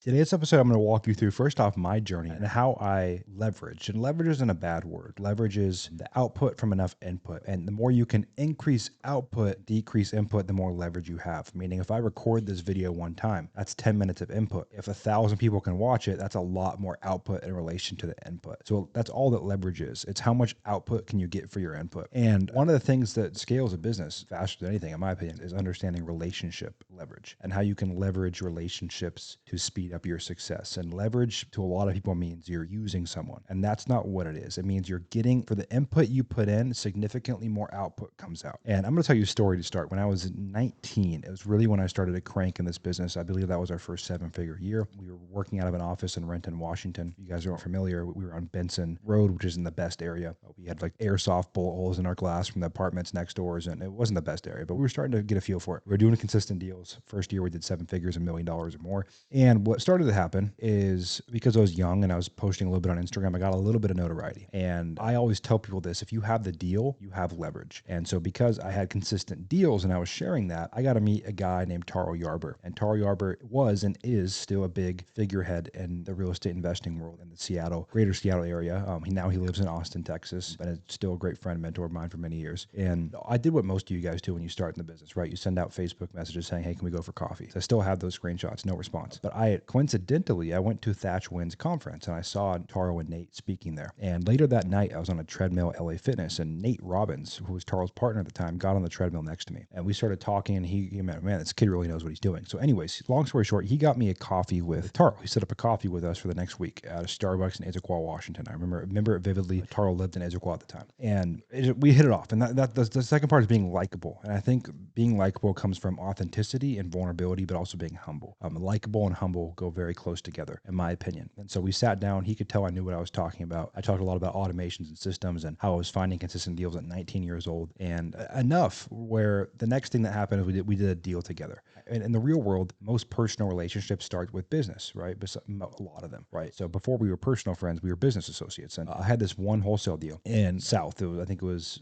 Today's episode, I'm going to walk you through first off my journey and how I leverage. And leverage isn't a bad word. Leverage is the output from enough input. And the more you can increase output, decrease input, the more leverage you have. Meaning, if I record this video one time, that's 10 minutes of input. If 1,000 people can watch it, that's a lot more output in relation to the input. So that's all that leverage is. It's how much output can you get for your input. And one of the things that scales a business faster than anything, in my opinion, is understanding relationship leverage and how you can leverage relationships to speed up your success. And leverage to a lot of people means you're using someone, and that's not what it is. It means you're getting, for the input you put in, significantly more output comes out. And I'm going to tell you a story to start. When I was 19, it was really when I started to crank in this business. I believe that was our first 7-figure year. We were working out of an office in Renton, Washington. You guys are all familiar. We were on Benson Road, which isn't the best area. We had like airsoft bullet holes in our glass from the apartments next doors, and it wasn't the best area, but we were starting to get a feel for it. We were doing consistent deals. First year we did 7 figures, $1 million or more. And what started to happen is, because I was young and I was posting a little bit on Instagram, I got a little bit of notoriety. And I always tell people this: if you have the deal, you have leverage. And so because I had consistent deals and I was sharing that, I got to meet a guy named Taro Yber. And Taro Yber was and is still a big figurehead in the real estate investing world in the greater Seattle area. Now he lives in Austin, Texas, but is still a great friend, mentor of mine for many years. And I did what most of you guys do when you start in the business, right? You send out Facebook messages saying, hey, can we go for coffee? So I still have those screenshots, no response. But coincidentally, I went to Thatch Wynn's conference and I saw Taro and Nate speaking there. And later that night, I was on a treadmill at LA Fitness, and Nate Robbins, who was Taro's partner at the time, got on the treadmill next to me. And we started talking, and he man, this kid really knows what he's doing. So anyways, long story short, he got me a coffee with Taro. He set up a coffee with us for the next week at a Starbucks in Issaquah, Washington. I remember it vividly. Taro lived in Issaquah at the time. And we hit it off. And the second part is being likable. And I think being likable comes from authenticity and vulnerability, but also being humble. Likable and humble go very close together, in my opinion. And so we sat down. He could tell I knew what I was talking about. I talked a lot about automations and systems and how I was finding consistent deals at 19 years old. And enough where the next thing that happened is we did a deal together. And in the real world, most personal relationships start with business, right? But a lot of them, right? So before we were personal friends, we were business associates. And I had this one wholesale deal in South. I think it was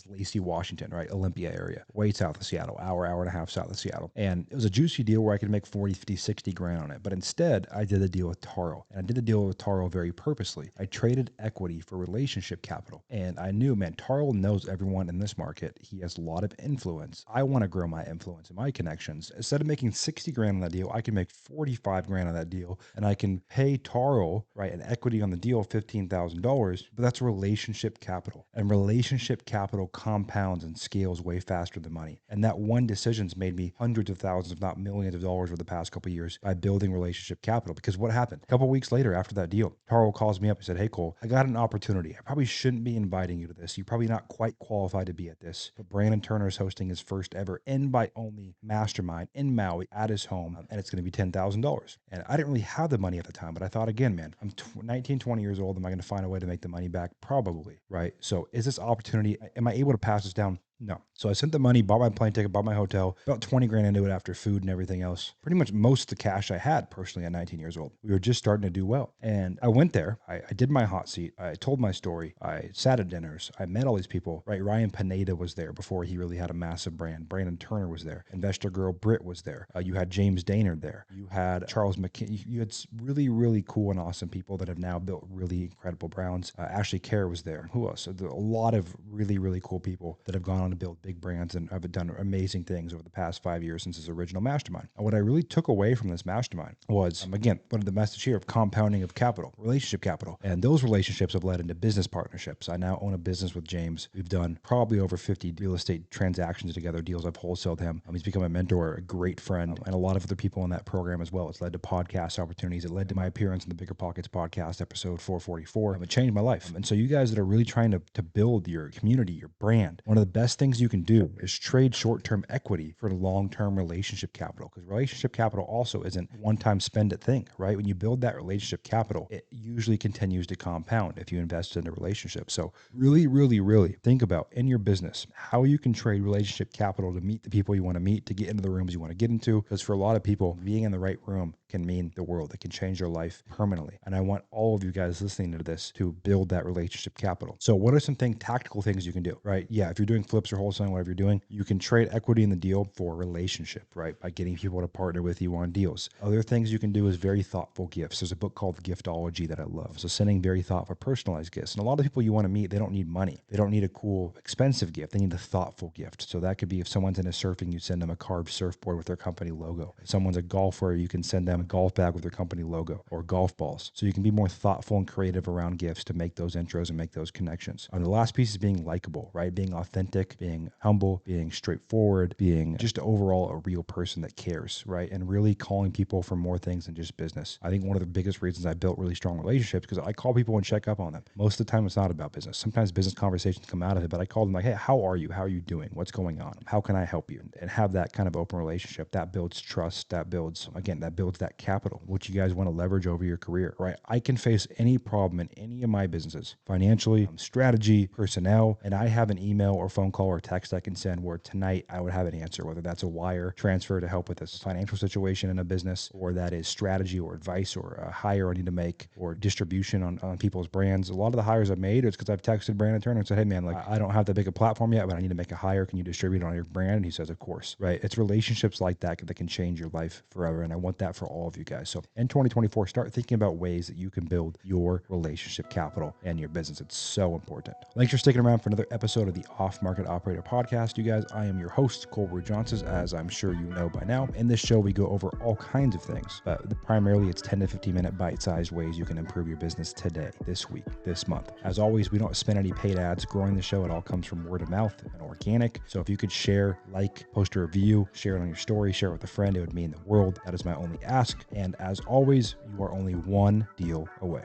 Lacey, Washington, right? Olympia area, way south of Seattle, hour and a half south of Seattle. And it was a juicy deal where I could make 40, 50, 60 grand on it. But instead, I did a deal with Taro. And I did a deal with Taro very purposely. I traded equity for relationship capital. And I knew, man, Taro knows everyone in this market. He has a lot of influence. I want to grow my influence and my connections. Instead of making 60 grand on that deal, I can make 45 grand on that deal. And I can pay Taro, right, an equity on the deal, $15,000. But that's relationship capital. And relationship capital compounds and scales way faster than money. And that one decision's made me hundreds of thousands, if not millions of dollars over the past couple of years by building relationship capital. Because what happened? A couple of weeks later after that deal, Taro calls me up and said, hey, Cole, I got an opportunity. I probably shouldn't be inviting you to this. You're probably not quite qualified to be at this. But Brandon Turner is hosting his first ever invite-only mastermind in Maui at his home, and it's going to be $10,000. And I didn't really have the money at the time, but I thought, again, man, I'm 19, 20 years old. Am I going to find a way to make the money back? Probably, right? So is this opportunity, am I able to pass this down? No. So I sent the money, bought my plane ticket, bought my hotel, about 20 grand into it after food and everything else. Pretty much most of the cash I had personally at 19 years old. We were just starting to do well. And I went there. I did my hot seat. I told my story. I sat at dinners. I met all these people, right? Ryan Pineda was there before he really had a massive brand. Brandon Turner was there. Investor girl Britt was there. You had James Daynard there. You had Charles McKinney. You had really, really cool and awesome people that have now built really incredible brands. Ashley Kerr was there. Who else? A lot of really, really cool people that have gone on to build big brands and have done amazing things over the past 5 years since his original mastermind. And what I really took away from this mastermind was, again, one of the message here of compounding of capital, relationship capital. And those relationships have led into business partnerships. I now own a business with James. We've done probably over 50 real estate transactions together, deals I've wholesaled him. He's become a mentor, a great friend, and a lot of other people in that program as well. It's led to podcast opportunities. It led to my appearance in the BiggerPockets podcast, episode 444. It changed my life. And so you guys that are really trying to build your community, your brand, one of the best things you can do is trade short-term equity for long-term relationship capital, because relationship capital also isn't one-time spend it thing, right? When you build that relationship capital, it usually continues to compound if you invest in a relationship. So really, really, really think about in your business how you can trade relationship capital to meet the people you want to meet, to get into the rooms you want to get into. Because for a lot of people, being in the right room can mean the world. It can change your life permanently. And I want all of you guys listening to this to build that relationship capital. So what are some tactical things you can do, right? Yeah, if you're doing flips or wholesaling, whatever you're doing, you can trade equity in the deal for a relationship, right? By getting people to partner with you on deals. Other things you can do is very thoughtful gifts. There's a book called Giftology that I love. So sending very thoughtful, personalized gifts. And a lot of people you want to meet, they don't need money. They don't need a cool, expensive gift. They need a thoughtful gift. So that could be if someone's into surfing, you send them a carved surfboard with their company logo. If someone's a golfer, you can send them a golf bag with their company logo or golf balls. So you can be more thoughtful and creative around gifts to make those intros and make those connections. And the last piece is being likable, right? Being authentic, being humble, being straightforward, being just overall a real person that cares, right? And really calling people for more things than just business. I think one of the biggest reasons I built really strong relationships because I call people and check up on them. Most of the time, it's not about business. Sometimes business conversations come out of it, but I call them like, hey, how are you? How are you doing? What's going on? How can I help you? And have that kind of open relationship. That builds trust. That builds, again, that builds that capital, which you guys want to leverage over your career, right? I can face any problem in any of my businesses, financially, strategy, personnel, and I have an email or phone call or text I can send where tonight I would have an answer, whether that's a wire transfer to help with this financial situation in a business, or that is strategy or advice or a hire I need to make or distribution on people's brands. A lot of the hires I've made, it's because I've texted Brandon Turner and said, hey man, like I don't have that big a platform yet, but I need to make a hire. Can you distribute it on your brand? And he says, of course, right? It's relationships like that that can change your life forever. And I want that for all of you guys. So in 2024, start thinking about ways that you can build your relationship capital and your business. It's so important. Thanks for sticking around for another episode of the Off Market Operator Podcast. You guys, I am your host, Cole Ruud-Johnson, as I'm sure you know by now. In this show, we go over all kinds of things, but primarily it's 10 to 15 minute bite-sized ways you can improve your business today, this week, this month. As always, we don't spend any paid ads growing the show. It all comes from word of mouth and organic. So if you could share, like, post a review, share it on your story, share it with a friend, it would mean the world. That is my only ask. And as always, you are only one deal away.